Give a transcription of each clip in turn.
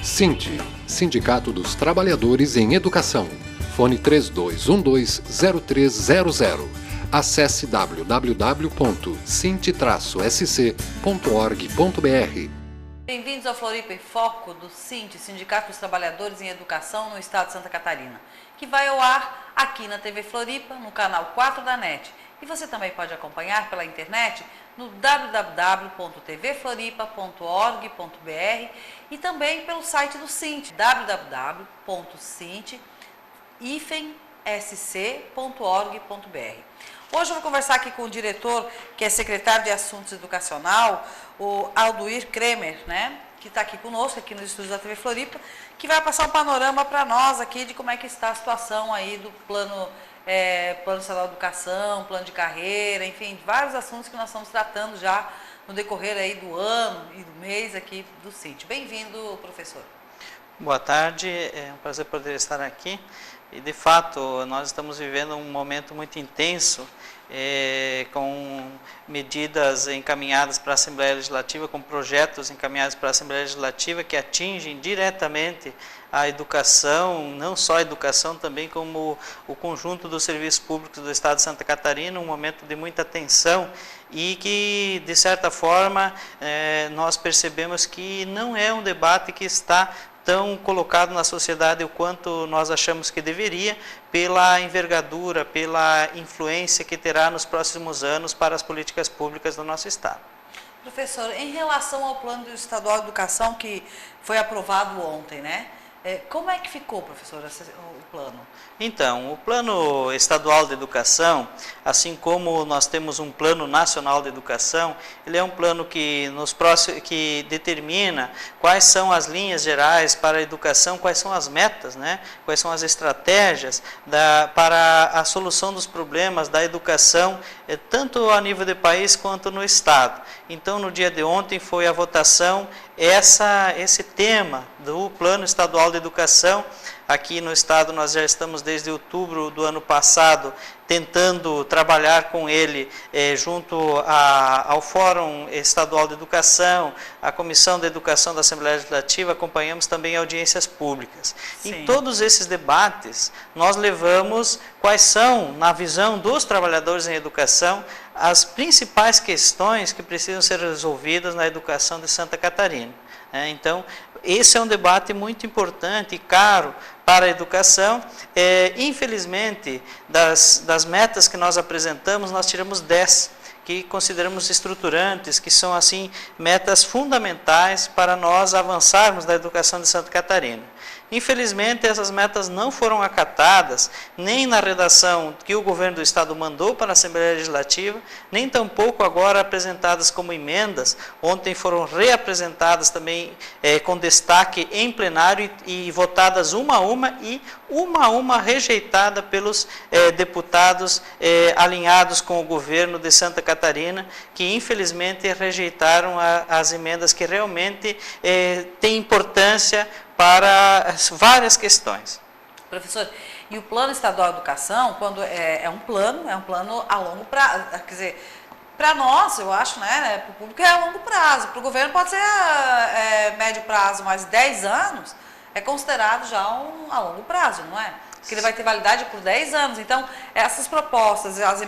SINT, Sindicato dos Trabalhadores em Educação. Fone 3212-0300. Acesse www.sint-sc.org.br. Bem-vindos ao Floripa em Foco do SINT, Sindicato dos Trabalhadores em Educação no Estado de Santa Catarina, que vai ao ar aqui na TV Floripa, no canal 4 da NET. E você também pode acompanhar pela internet no www.tvfloripa.org.br e também pelo site do SINT, www.sint-sc.org.br. Hoje eu vou conversar aqui com o diretor, que é secretário de Assuntos Educacional, o Alduir Kremer, né? Que está aqui conosco, aqui nos estúdios da TV Floripa, que vai passar um panorama para nós aqui de como é que está a situação aí do plano estadual de educação, plano de carreira, enfim, vários assuntos que nós estamos tratando já no decorrer aí do ano e do mês aqui do SINT. Bem-vindo, professor. Boa tarde, é um prazer poder estar aqui. E, de fato, nós estamos vivendo um momento muito intenso, com medidas encaminhadas para a Assembleia Legislativa, com projetos encaminhados para a Assembleia Legislativa que atingem diretamente a educação, não só a educação, também como o conjunto dos serviços públicos do Estado de Santa Catarina, um momento de muita tensão e que, de certa forma, nós percebemos que não é um debate que está tão colocado na sociedade o quanto nós achamos que deveria, pela envergadura, pela influência que terá nos próximos anos para as políticas públicas do nosso Estado. Professor, em relação ao plano estadual de educação que foi aprovado ontem, né? Como é que ficou, professor, o plano? Então, o Plano Estadual de Educação, assim como nós temos um Plano Nacional de Educação, ele é um plano que que determina quais são as linhas gerais para a educação, quais são as metas, né? Quais são as estratégias para a solução dos problemas da educação, tanto a nível de país quanto no Estado. Então, no dia de ontem foi a votação esse tema do Plano Estadual de Educação. Aqui no Estado nós já estamos desde outubro do ano passado tentando trabalhar com ele junto ao Fórum Estadual de Educação, a Comissão de Educação da Assembleia Legislativa, acompanhamos também audiências públicas. Sim. Em todos esses debates nós levamos quais são, na visão dos trabalhadores em educação, as principais questões que precisam ser resolvidas na educação de Santa Catarina. Então, esse é um debate muito importante e caro para a educação. Infelizmente, das metas que nós apresentamos, nós tiramos 10 que consideramos estruturantes, que são assim metas fundamentais para nós avançarmos na educação de Santa Catarina. Infelizmente, essas metas não foram acatadas, nem na redação que o governo do Estado mandou para a Assembleia Legislativa, nem tampouco agora apresentadas como emendas. Ontem foram reapresentadas também com destaque em plenário e votadas uma a uma rejeitada pelos deputados alinhados com o governo de Santa Catarina, que infelizmente rejeitaram as emendas que realmente têm importância para várias questões. Professor, e o Plano Estadual de Educação, quando é um plano a longo prazo, quer dizer, para nós, eu acho, né, para o público é a longo prazo, para o governo pode ser médio prazo, mas 10 anos é considerado já a longo prazo, não é? Porque ele vai ter validade por 10 anos. Então, essas propostas, as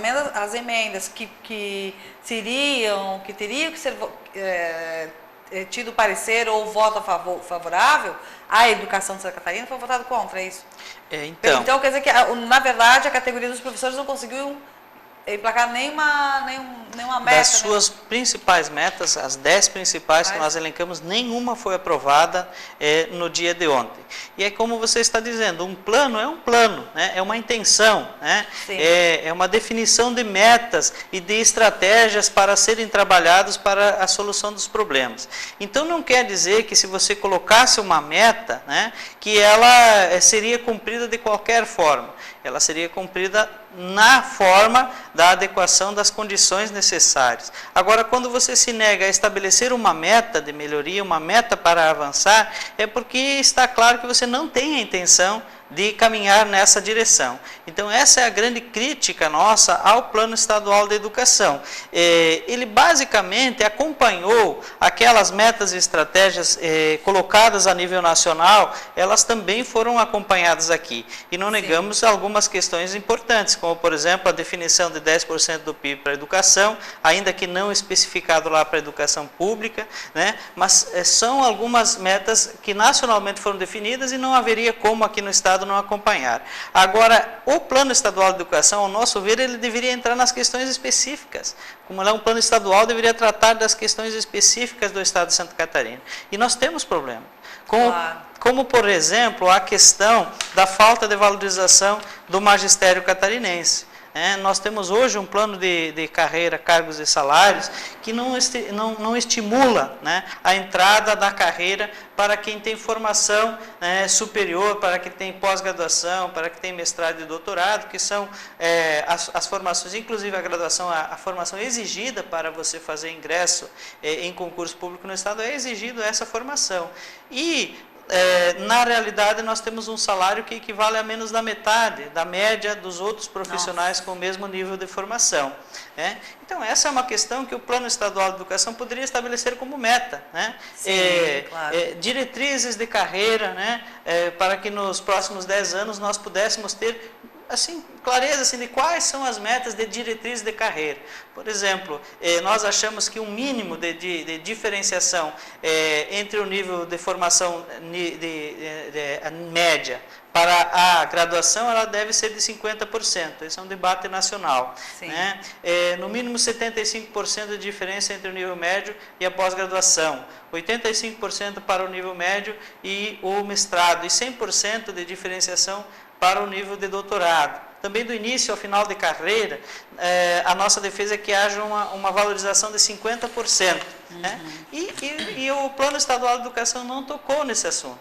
emendas que teriam que ser tido parecer ou voto favorável à educação de Santa Catarina, foi votado contra, é isso? Então, quer dizer que, na verdade, a categoria dos professores não conseguiu emplacar nenhuma meta. Das suas principais metas, as 10 principais que nós elencamos, nenhuma foi aprovada no dia de ontem. E é como você está dizendo, um plano é um plano, né? É uma intenção, né? É uma definição de metas e de estratégias para serem trabalhados para a solução dos problemas. Então não quer dizer que se você colocasse uma meta, né, que ela seria cumprida de qualquer forma. Ela seria cumprida na forma da adequação das condições necessárias. Agora, quando você se nega a estabelecer uma meta de melhoria, uma meta para avançar, é porque está claro que você não tem a intenção de caminhar nessa direção. Então essa é a grande crítica nossa ao Plano Estadual de Educação. Ele basicamente acompanhou aquelas metas e estratégias colocadas a nível nacional, elas também foram acompanhadas aqui. E não negamos algumas questões importantes, como por exemplo a definição de 10% do PIB para a educação, ainda que não especificado lá para a educação pública, né? Mas são algumas metas que nacionalmente foram definidas e não haveria como aqui no Estado não acompanhar. Agora, o Plano Estadual de Educação, ao nosso ver, ele deveria entrar nas questões específicas. Como ele é um plano estadual, deveria tratar das questões específicas do Estado de Santa Catarina. E nós temos problema. Como, por exemplo, a questão da falta de valorização do magistério catarinense. Nós temos hoje um plano de carreira, cargos e salários que não estimula, né, a entrada da carreira para quem tem formação, né, superior, para quem tem pós-graduação, para quem tem mestrado e doutorado, que são as formações, inclusive a graduação, a formação exigida para você fazer ingresso em concurso público no Estado, é exigido essa formação. E na realidade, nós temos um salário que equivale a menos da metade da média dos outros profissionais com o mesmo nível de formação. Então, essa é uma questão que o Plano Estadual de Educação poderia estabelecer como meta. Né? Sim, claro. Diretrizes de carreira, né? Para que nos próximos 10 anos nós pudéssemos ter assim, clareza assim, de quais são as metas de diretrizes de carreira. Por exemplo, nós achamos que um mínimo de diferenciação entre o nível de formação média para a graduação, ela deve ser de 50%. Esse é um debate nacional. Né? No mínimo 75% de diferença entre o nível médio e a pós-graduação. 85% para o nível médio e o mestrado. E 100% de diferenciação para o nível de doutorado. Também do início ao final de carreira, a nossa defesa é que haja uma valorização de 50%. Né? E o Plano Estadual de Educação não tocou nesse assunto.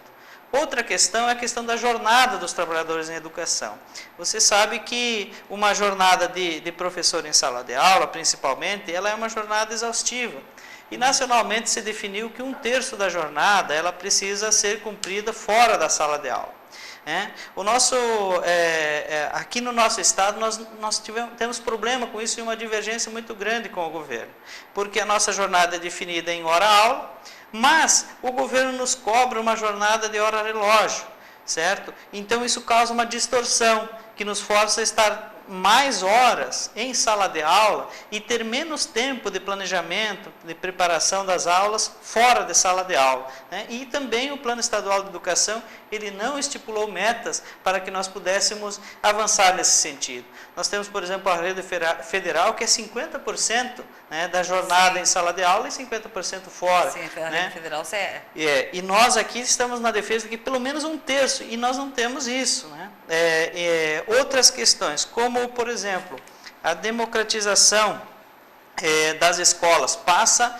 Outra questão é a questão da jornada dos trabalhadores em educação. Você sabe que uma jornada de professor em sala de aula, principalmente, ela é uma jornada exaustiva. E nacionalmente se definiu que 1/3 da jornada ela precisa ser cumprida fora da sala de aula. Aqui no nosso estado nós temos problema com isso e uma divergência muito grande com o governo, porque a nossa jornada é definida em hora-aula, mas o governo nos cobra uma jornada de hora-relógio, certo? Então isso causa uma distorção que nos força a estar mais horas em sala de aula e ter menos tempo de planejamento, de preparação das aulas fora de sala de aula. Né? E também o Plano Estadual de Educação, ele não estipulou metas para que nós pudéssemos avançar nesse sentido. Nós temos, por exemplo, a rede federal, que é 50%, né, da jornada em sala de aula e 50% fora. Sim, a né? rede federal é. E nós aqui estamos na defesa de que pelo menos 1/3, e nós não temos isso. Né? Outras questões, como, por exemplo, a democratização das escolas passa,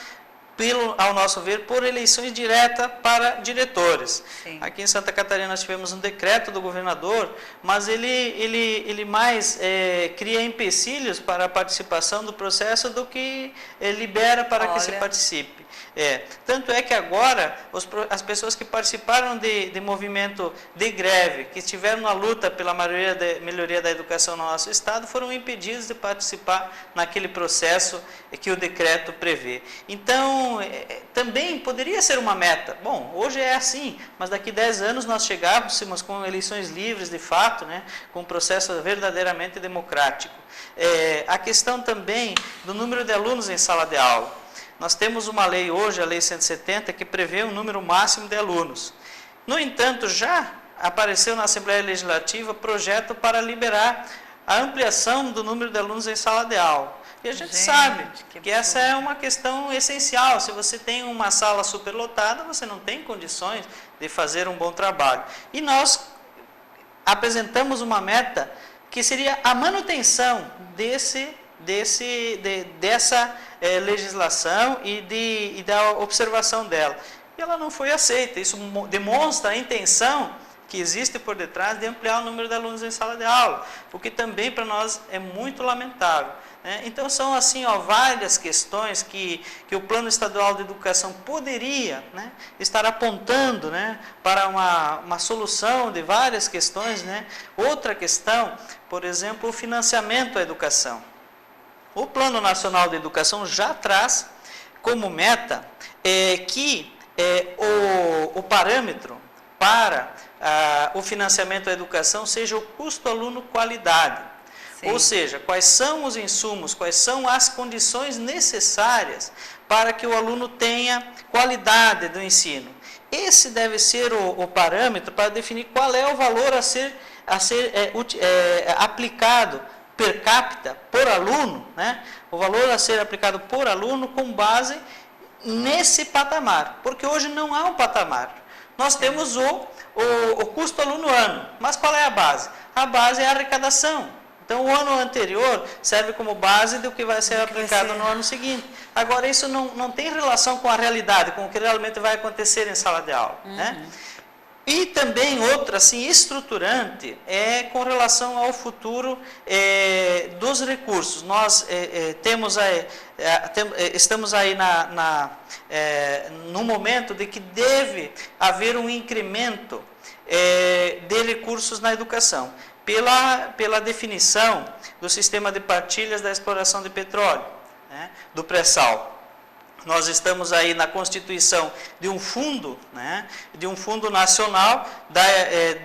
ao nosso ver, por eleições diretas para diretores. Sim. Aqui em Santa Catarina nós tivemos um decreto do governador, mas ele mais cria empecilhos para a participação do processo do que libera para que se participe. Tanto é que agora as pessoas que participaram de movimento de greve, que estiveram na luta pela melhoria da educação no nosso estado, foram impedidos de participar naquele processo que o decreto prevê. Então, também poderia ser uma meta. Bom, hoje é assim, mas daqui 10 anos nós chegássemos com eleições livres de fato, né, com um processo verdadeiramente democrático. A questão também do número de alunos em sala de aula. Nós temos uma lei hoje, a Lei 170, que prevê um número máximo de alunos. No entanto, já apareceu na Assembleia Legislativa projeto para liberar a ampliação do número de alunos em sala de aula. E a gente sabe que essa é uma questão essencial. Se você tem uma sala superlotada, você não tem condições de fazer um bom trabalho. E nós apresentamos uma meta que seria a manutenção dessa legislação e da observação dela. E ela não foi aceita. Isso demonstra a intenção que existe por detrás de ampliar o número de alunos em sala de aula, o que também para nós é muito lamentável. né? Então são assim, ó, várias questões que o Plano Estadual de Educação poderia, né, estar apontando, né, para uma solução de várias questões, né? Outra questão, por exemplo, o financiamento à educação. O Plano Nacional de Educação já traz como meta que o parâmetro para o financiamento à educação seja o custo aluno qualidade. Sim. Ou seja, quais são os insumos, quais são as condições necessárias para que o aluno tenha qualidade do ensino. Esse deve ser o parâmetro para definir qual é o valor a ser aplicado per capita por aluno, né? O valor a ser aplicado por aluno com base nesse patamar, porque hoje não há um patamar. Nós temos o custo aluno ano, mas qual é a base? A base é a arrecadação. Então, o ano anterior serve como base do que vai ser aplicado no ano seguinte. Agora, isso não tem relação com a realidade, com o que realmente vai acontecer em sala de aula, né? E também outra, assim, estruturante, é com relação ao futuro dos recursos. Nós estamos aí no momento de que deve haver um incremento de recursos na educação, pela definição do sistema de partilhas da exploração de petróleo, né, do pré-sal. Nós estamos aí na constituição de um fundo, né, de um fundo nacional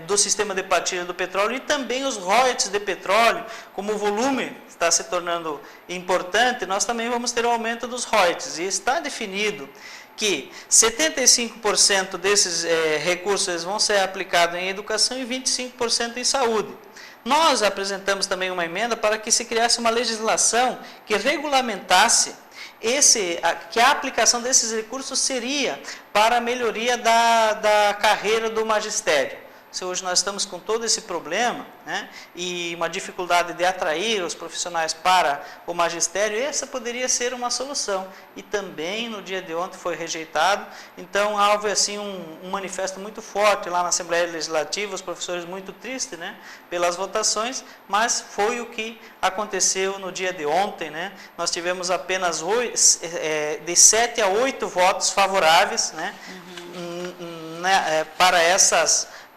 do sistema de partilha do petróleo, e também os royalties de petróleo, como o volume está se tornando importante, nós também vamos ter o aumento dos royalties. E está definido que 75% desses recursos vão ser aplicados em educação e 25% em saúde. Nós apresentamos também uma emenda para que se criasse uma legislação que regulamentasse que a aplicação desses recursos seria para a melhoria da carreira do magistério. Se hoje nós estamos com todo esse problema, né, e uma dificuldade de atrair os profissionais para o magistério, essa poderia ser uma solução. E também no dia de ontem foi rejeitado. Então houve assim um manifesto muito forte lá na Assembleia Legislativa, os professores muito tristes, né, pelas votações, mas foi o que aconteceu no dia de ontem, né? Nós tivemos apenas de 7 a 8 votos favoráveis, né,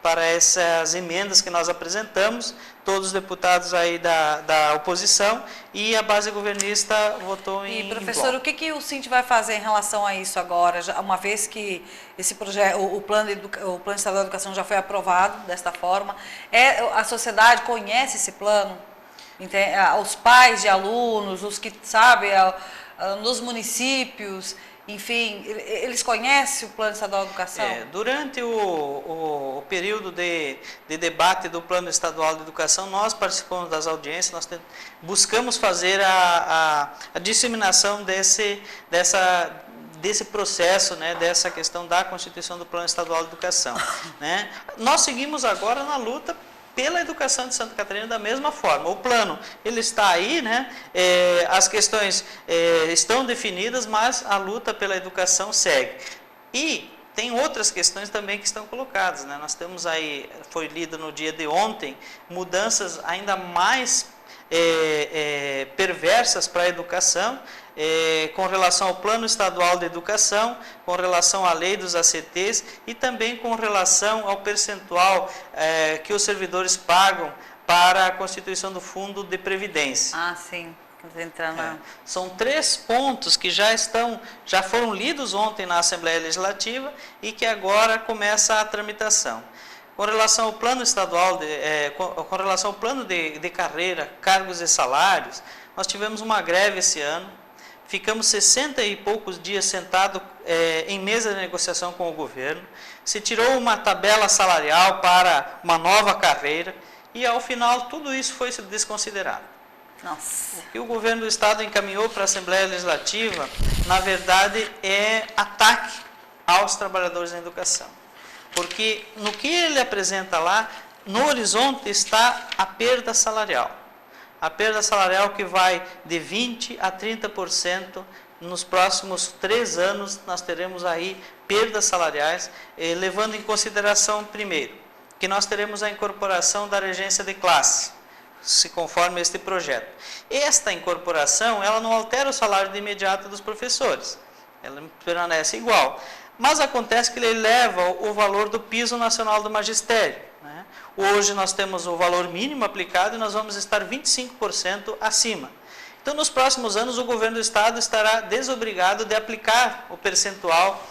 para essas emendas que nós apresentamos, todos os deputados aí da oposição, e a base governista votou em bloco. E, professor, o que o Cinti vai fazer em relação a isso agora, uma vez que esse projeto, o plano estadual de educação já foi aprovado desta forma? A sociedade conhece esse plano? Os pais de alunos, os que sabem, nos municípios, enfim, eles conhecem o Plano Estadual de Educação? Durante o período de debate do Plano Estadual de Educação, nós participamos das audiências, nós buscamos fazer a disseminação desse processo, né, dessa questão da constituição do Plano Estadual de Educação, né? Nós seguimos agora na luta pela educação de Santa Catarina da mesma forma. O plano, ele está aí, né? As questões estão definidas, mas a luta pela educação segue. E tem outras questões também que estão colocadas, né? Nós temos aí, foi lido no dia de ontem, mudanças ainda mais perversas para a educação, com relação ao Plano Estadual de Educação, com relação à lei dos ACTs e também com relação ao percentual que os servidores pagam para a constituição do Fundo de Previdência. Ah, sim. São 3 pontos que já foram lidos ontem na Assembleia Legislativa e que agora começa a tramitação. Com relação ao plano estadual, com relação ao plano de carreira, cargos e salários, nós tivemos uma greve esse ano, ficamos 60 e poucos dias sentados em mesa de negociação com o governo, se tirou uma tabela salarial para uma nova carreira e, ao final, tudo isso foi desconsiderado. Nossa. O que o governo do Estado encaminhou para a Assembleia Legislativa, na verdade, é ataque aos trabalhadores da educação. Porque no que ele apresenta lá, no horizonte está a perda salarial. A perda salarial que vai de 20% a 30%, nos próximos 3 anos nós teremos aí perdas salariais, levando em consideração, primeiro, que nós teremos a incorporação da regência de classe. se conforme este projeto. Esta incorporação, ela não altera o salário de imediato dos professores, ela permanece igual. Mas acontece que ele eleva o valor do piso nacional do magistério, né? Hoje nós temos o valor mínimo aplicado e nós vamos estar 25% acima. Então, nos próximos anos, o governo do estado estará desobrigado de aplicar o percentual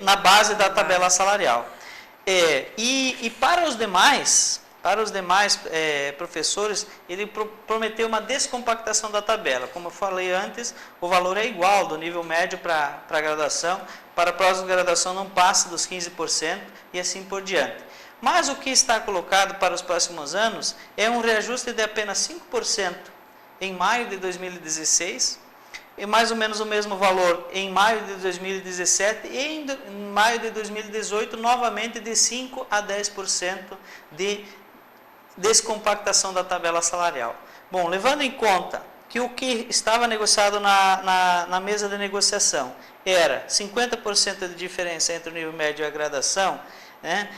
na base da tabela salarial. E para os demais professores, ele prometeu uma descompactação da tabela. Como eu falei antes, o valor é igual do nível médio para a graduação, para a pós-graduação não passa dos 15% e assim por diante. Mas o que está colocado para os próximos anos é um reajuste de apenas 5% em maio de 2016, e mais ou menos o mesmo valor em maio de 2017 e em maio de 2018, novamente de 5% a 10% de descompactação da tabela salarial. Bom, levando em conta que o que estava negociado na mesa de negociação era 50% de diferença entre o nível médio e a graduação, né?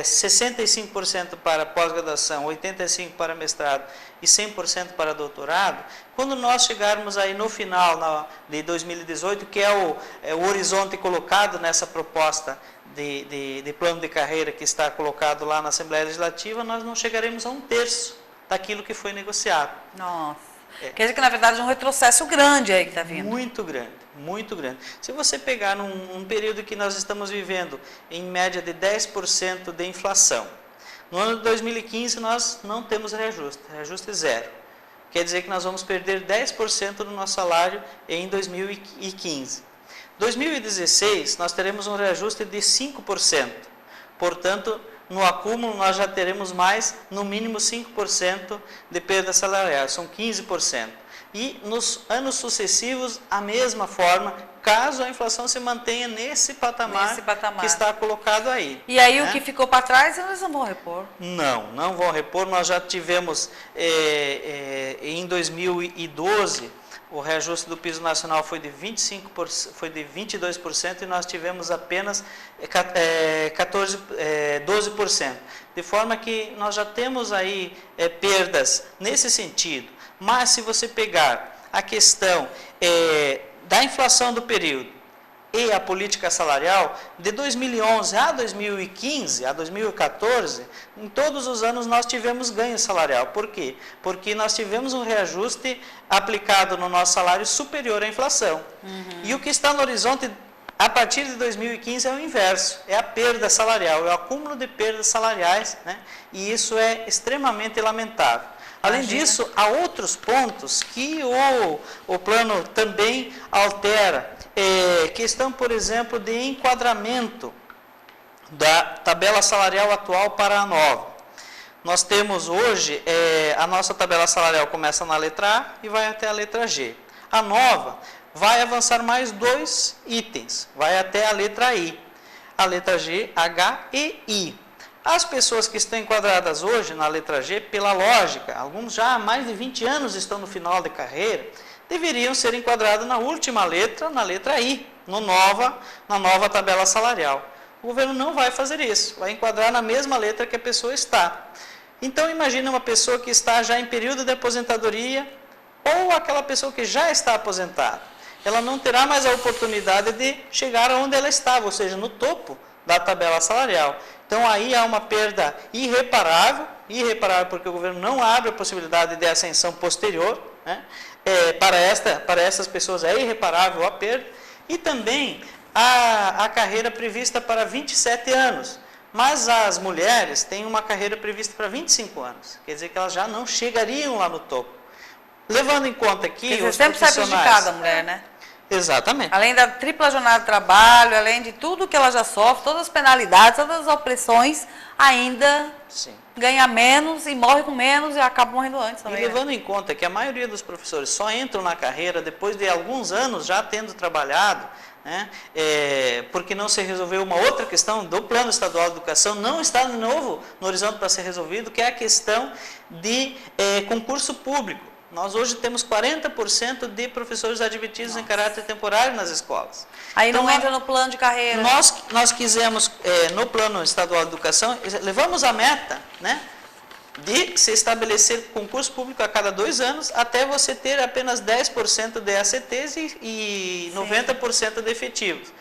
65% para pós-graduação, 85% para mestrado e 100% para doutorado. Quando nós chegarmos aí no final de 2018, que é o horizonte colocado nessa proposta de plano de carreira que está colocado lá na Assembleia Legislativa, nós não chegaremos a 1/3 daquilo que foi negociado. Nossa. Quer dizer que, na verdade, é um retrocesso grande aí que está vindo. Muito grande, muito grande. Se você pegar num período que nós estamos vivendo, em média de 10% de inflação, no ano de 2015 nós não temos reajuste zero. Quer dizer que nós vamos perder 10% do nosso salário em 2015. 2016 nós teremos um reajuste de 5%. Portanto, no acúmulo nós já teremos mais, no mínimo 5% de perda salarial, são 15%. E nos anos sucessivos, a mesma forma, caso a inflação se mantenha nesse patamar que está colocado aí. E aí, né? O que ficou para trás, eles não vão repor? Não vão repor. Nós já tivemos, em 2012, o reajuste do piso nacional foi de 22% e nós tivemos apenas 12%. De forma que nós já temos aí perdas nesse sentido. Mas se você pegar a questão da inflação do período e a política salarial, de 2011 a 2015, a 2014, em todos os anos nós tivemos ganho salarial. Por quê? Porque nós tivemos um reajuste aplicado no nosso salário superior à inflação. E o que está no horizonte a partir de 2015 é o inverso, é a perda salarial, é o acúmulo de perdas salariais, né? E isso é extremamente lamentável. Além disso, há outros pontos que o plano também altera. Questão, por exemplo, de enquadramento da tabela salarial atual para a nova. Nós temos hoje, a nossa tabela salarial começa na letra A e vai até a letra G. A nova vai avançar mais 2 itens, vai até a letra I. A letra G, H e I. As pessoas que estão enquadradas hoje na letra G, pela lógica, alguns já há mais de 20 anos estão no final de carreira, deveriam ser enquadrados na última letra, na letra I, na nova tabela salarial. O governo não vai fazer isso, vai enquadrar na mesma letra que a pessoa está. Então, imagine uma pessoa que está já em período de aposentadoria ou aquela pessoa que já está aposentada. Ela não terá mais a oportunidade de chegar onde ela estava, ou seja, no topo da tabela salarial. Então, aí há uma perda irreparável porque o governo não abre a possibilidade de ascensão posterior, né? Para essas pessoas é irreparável a perda, e também a carreira prevista para 27 anos, mas as mulheres têm uma carreira prevista para 25 anos, quer dizer que elas já não chegariam lá no topo. Levando em conta que os sempre sai prejudicada a mulher, né? Exatamente. Além da tripla jornada de trabalho, além de tudo que ela já sofre, todas as penalidades, todas as opressões, ainda ganha menos e morre com menos e acaba morrendo antes também. E levando em conta que a maioria dos professores só entram na carreira depois de alguns anos já tendo trabalhado, né, porque não se resolveu uma outra questão do Plano Estadual de Educação, não está de novo no horizonte para ser resolvido, que é a questão de concurso público. Nós hoje temos 40% de professores admitidos em caráter temporário nas escolas. Aí então, não entra no plano de carreira. Nós quisemos, no Plano Estadual de Educação, levamos a meta, né, de se estabelecer concurso público a cada 2 anos, até você ter apenas 10% de ACTs e 90% de efetivos.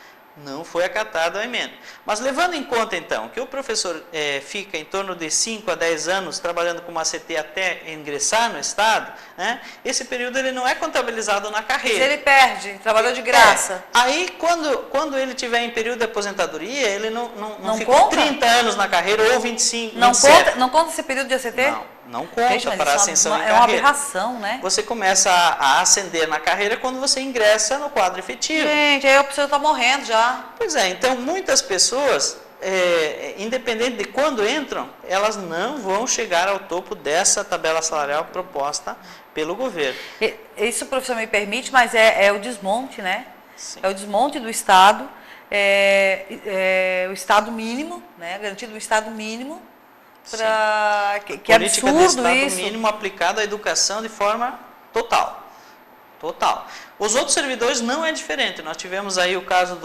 Não foi acatada a emenda. Mas levando em conta, então, que o professor fica em torno de 5 a 10 anos trabalhando como ACT até ingressar no Estado, né, esse período ele não é contabilizado na carreira. Se ele perde, trabalhou de graça. Aí, quando ele tiver em período de aposentadoria, ele não ficou conta? 30 anos na carreira ou 25, Não 27. não conta esse período de ACT? Não conta. Gente, mas para a isso ascensão em é carreira. uma aberração, né? Você começa a ascender na carreira quando você ingressa no quadro efetivo. Gente, aí a pessoa está morrendo já. Pois é, então muitas pessoas, independente de quando entram, elas não vão chegar ao topo dessa tabela salarial proposta pelo governo. Isso, professor, me permite, mas é o desmonte, né? Sim. É o desmonte do Estado, o Estado mínimo, né? Garantido o Estado mínimo. Que política absurdo de Estado isso. mínimo aplicada à educação de forma total. Total. Os outros servidores não é diferente. Nós tivemos aí o caso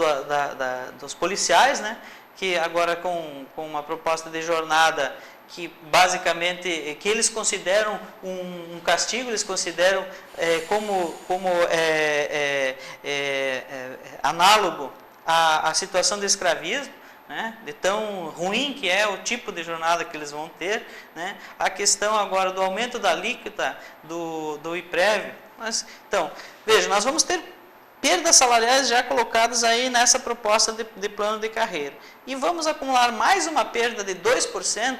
dos policiais, né, que agora com uma proposta de jornada que basicamente que eles consideram um castigo, eles consideram como análogo à situação de escravismo, né, de tão ruim que é o tipo de jornada que eles vão ter, né, a questão agora do aumento da alíquota do IPREV. Então, veja, nós vamos ter perdas salariais já colocadas aí nessa proposta de plano de carreira. E vamos acumular mais uma perda de 2%,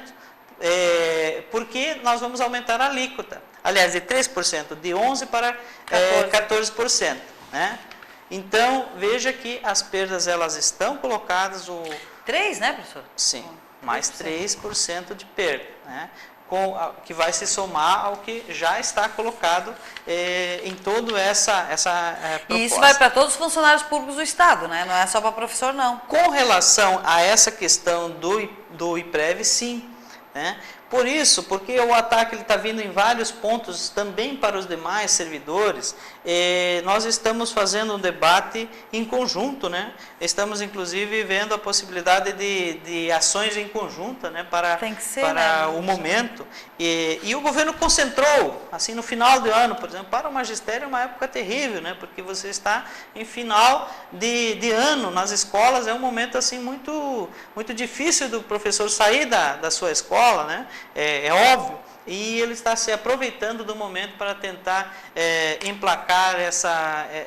porque nós vamos aumentar a alíquota. Aliás, de 3%, de 11% para 14%. Né? Então, veja que as perdas elas estão colocadas... 3%, né, professor? Sim, mais 3% de perda, né? Que vai se somar ao que já está colocado em toda essa proposta. E isso vai para todos os funcionários públicos do Estado, né? Não é só para professor, não. Com relação a essa questão do IPREV, sim. Né? Por isso, porque o ataque está vindo em vários pontos também para os demais servidores, nós estamos fazendo um debate em conjunto, né? Estamos inclusive vendo a possibilidade de ações em conjunto, né? Para né? O momento. E o governo concentrou, assim, no final do ano, por exemplo, para o magistério é uma época terrível, né? Porque você está em final de ano nas escolas, é um momento assim muito, muito difícil do professor sair da sua escola, né? É óbvio, e ele está se aproveitando do momento para tentar emplacar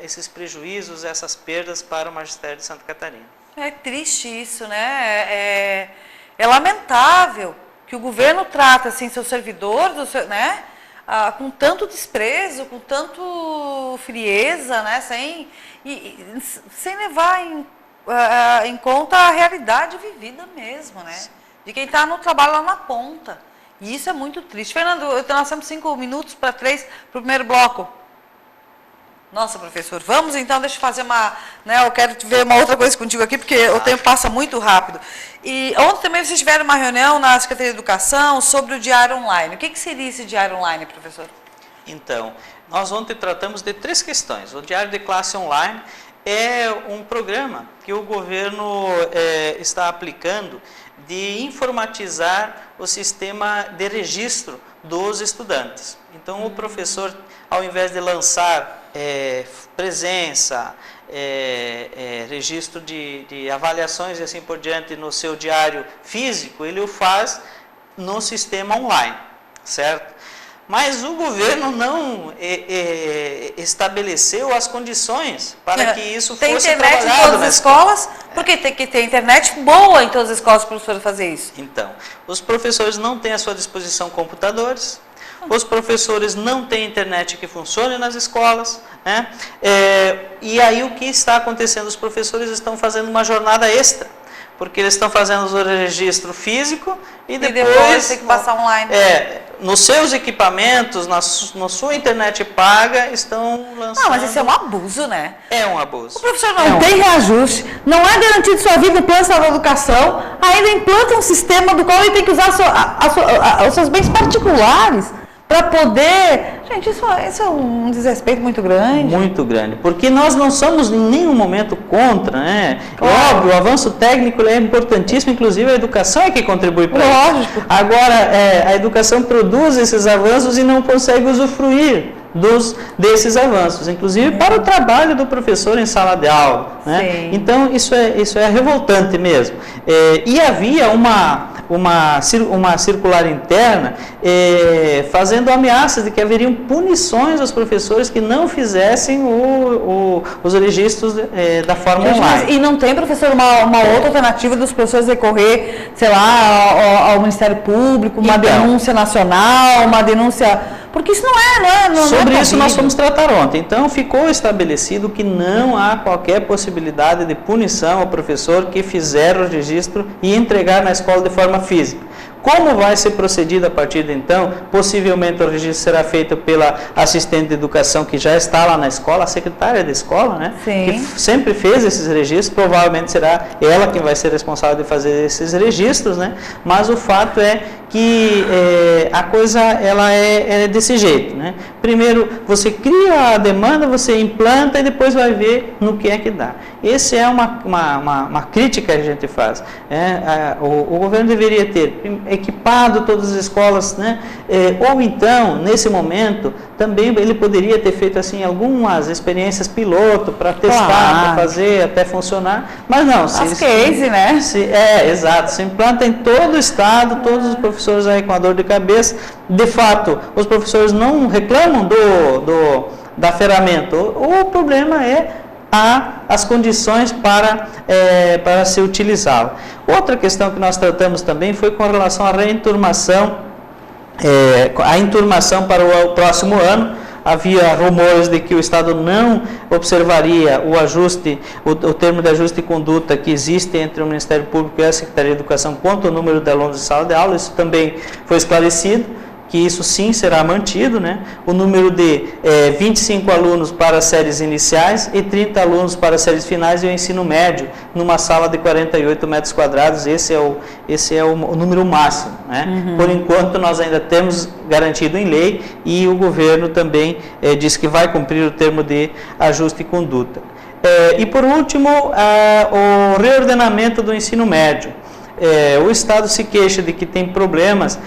esses prejuízos, essas perdas para o magistério de Santa Catarina. É triste isso, né? É lamentável que o governo trata assim seus servidores, né? Com tanto desprezo, com tanto frieza, né? Sem levar em conta a realidade vivida mesmo, né? De quem está no trabalho lá na ponta. E isso é muito triste. Fernando, nós temos 5 minutos para 3 para o primeiro bloco. Nossa, professor, vamos então, deixa eu fazer eu quero ver uma outra coisa contigo aqui, porque o tempo passa muito rápido. E ontem também vocês tiveram uma reunião na Secretaria de Educação sobre o diário online. O que seria esse diário online, professor? Então, nós ontem tratamos de 3 questões. O diário de classe online é um programa que o governo está aplicando de informatizar o sistema de registro dos estudantes. Então, o professor, ao invés de lançar presença, registro de avaliações e assim por diante no seu diário físico, ele o faz no sistema online, certo? Mas o governo não estabeleceu as condições para que isso fosse trabalhado. Tem internet em todas as escolas, porque tem que ter internet boa em todas as escolas para os professores fazer isso. Então, os professores não têm à sua disposição computadores, os professores não têm internet que funcione nas escolas, né? E aí o que está acontecendo? Os professores estão fazendo uma jornada extra, porque eles estão fazendo o registro físico e depois tem que passar online. Nos seus equipamentos, na sua internet paga, estão lançando... Não, mas isso é um abuso, né? É um abuso. O professor não tem reajuste, não é garantido sua vida no plano estadual de educação, ainda implanta um sistema do qual ele tem que usar os seus bens particulares para poder Gente, isso é um desrespeito muito grande. Muito grande, porque nós não somos em nenhum momento contra, né? Claro. Óbvio, o avanço técnico é importantíssimo, inclusive a educação é que contribui para isso. Lógico. Agora, a educação produz esses avanços e não consegue usufruir desses avanços, inclusive para o trabalho do professor em sala de aula, né? Sim. Então, isso é revoltante mesmo. E havia uma circular interna fazendo ameaças de que haveriam punições aos professores que não fizessem os registros da forma online. E não tem, professor, uma outra alternativa dos professores recorrer, sei lá, ao Ministério Público, uma denúncia nacional, uma denúncia... Porque isso não Sobre é isso nós fomos tratar ontem. Então ficou estabelecido que não há qualquer possibilidade de punição ao professor que fizer o registro e entregar na escola de forma física. Como vai ser procedido a partir de então? Possivelmente o registro será feito pela assistente de educação que já está lá na escola, a secretária da escola, né? Sim. Que sempre fez esses registros, provavelmente será ela quem vai ser responsável de fazer esses registros, né? Mas o fato é que a coisa ela é desse jeito, né? Primeiro você cria a demanda, você implanta e depois vai ver no que é que dá. Essa é uma crítica que a gente faz. O governo deveria ter equipado todas as escolas, né? Ou então, nesse momento, também ele poderia ter feito assim algumas experiências piloto para testar, para fazer até funcionar, mas não. As case, né? Exato. Se implanta em todo o estado, todos os professores aí com a dor de cabeça. De fato, os professores não reclamam da ferramenta. O problema é as condições para se utilizá-la. Outra questão que nós tratamos também foi com relação à reenturmação, a enturmação para o próximo ano. Havia rumores de que o Estado não observaria o ajuste, o termo de ajuste de conduta que existe entre o Ministério Público e a Secretaria de Educação quanto ao número de alunos de sala de aula. Isso também foi esclarecido, que isso sim será mantido, né? O número de 25 alunos para as séries iniciais e 30 alunos para as séries finais e o ensino médio, numa sala de 48 metros quadrados, esse é o número máximo, né? Uhum. Por enquanto nós ainda temos garantido em lei e o governo também diz que vai cumprir o termo de ajuste de conduta. E por último, o reordenamento do ensino médio. O Estado se queixa de que tem problemas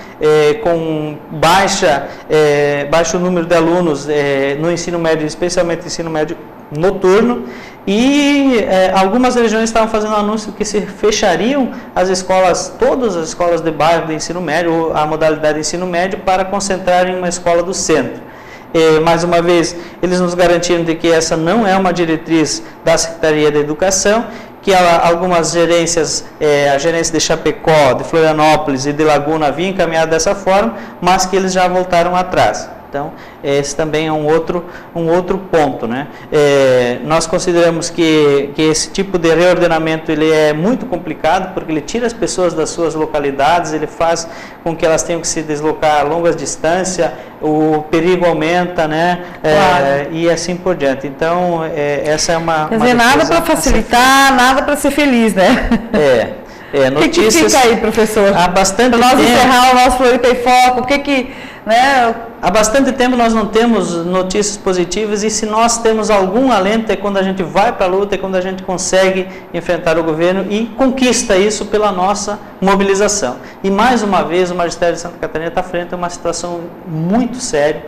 com baixo número de alunos no ensino médio, especialmente ensino médio noturno, e algumas regiões estavam fazendo anúncio que se fechariam as escolas, todas as escolas de bairro de ensino médio, a modalidade de ensino médio, para concentrar em uma escola do centro. Mais uma vez, eles nos garantiram de que essa não é uma diretriz da Secretaria da Educação, que algumas gerências, a gerência de Chapecó, de Florianópolis e de Laguna haviam encaminhado dessa forma, mas que eles já voltaram atrás. Então, esse também é um outro ponto, né? Nós consideramos que esse tipo de reordenamento ele é muito complicado, porque ele tira as pessoas das suas localidades, ele faz com que elas tenham que se deslocar a longas distâncias, o perigo aumenta, né? Claro. E assim por diante. Então, essa é uma... Quer dizer, nada para facilitar, nada para ser feliz, né? Notícias... O que fica aí, professor? Há bastante tempo... Para nós encerrar o nosso Floripa em Foco, né? Há bastante tempo nós não temos notícias positivas, e se nós temos algum alento é quando a gente vai para a luta, é quando a gente consegue enfrentar o governo e conquista isso pela nossa mobilização. E mais uma vez o Magistério de Santa Catarina está frente a uma situação muito séria.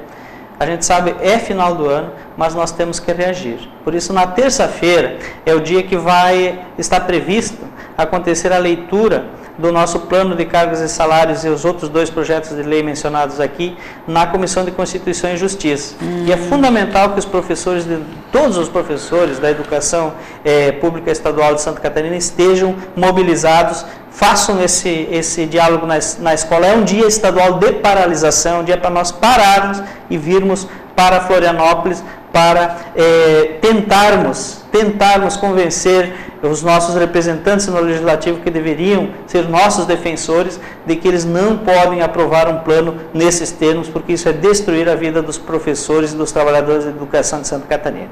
A gente sabe, é final do ano, mas nós temos que reagir. Por isso, na terça-feira é o dia que vai estar previsto acontecer a leitura do nosso plano de cargos e salários e os outros 2 projetos de lei mencionados aqui na Comissão de Constituição e Justiça. E é fundamental que os professores, todos os professores da educação pública estadual de Santa Catarina estejam mobilizados, façam esse diálogo na escola. É um dia estadual de paralisação, um dia para nós pararmos e virmos para Florianópolis para tentarmos convencer os nossos representantes no Legislativo, que deveriam ser nossos defensores, de que eles não podem aprovar um plano nesses termos, porque isso é destruir a vida dos professores e dos trabalhadores da educação de Santa Catarina.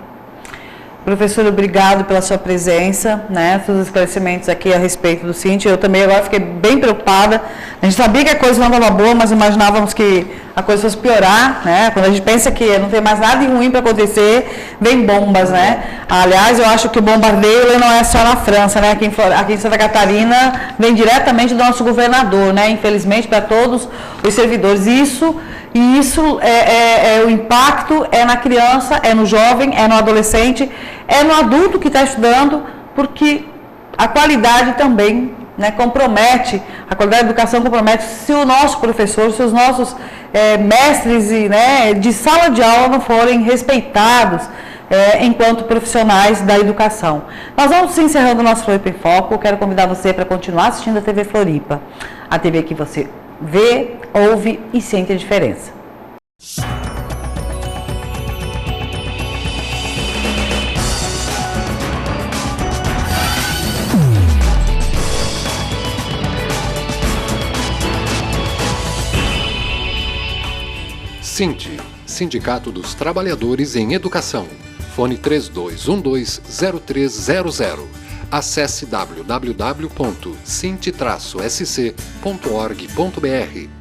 Professor, obrigado pela sua presença, né, seus esclarecimentos aqui a respeito do Cinti. Eu também agora fiquei bem preocupada. A gente sabia que a coisa não estava boa, mas imaginávamos que a coisa fosse piorar, né? Quando a gente pensa que não tem mais nada de ruim para acontecer, vem bombas, né? Aliás, eu acho que o bombardeio não é só na França, né? Aqui em Santa Catarina vem diretamente do nosso governador, né? Infelizmente, para todos os servidores. O impacto é na criança, é no jovem, é no adolescente, é no adulto que está estudando, porque a qualidade também, né, compromete, a qualidade da educação compromete se o nosso professor, se os nossos mestres de sala de aula não forem respeitados enquanto profissionais da educação. Nós vamos encerrando o nosso Floripa em Foco. Eu quero convidar você para continuar assistindo a TV Floripa, a TV que você vê, ouve e sente a diferença. Cinti, Sindicato dos Trabalhadores em Educação. Fone 3212-0300. Acesse www.cinti-sc.org.br.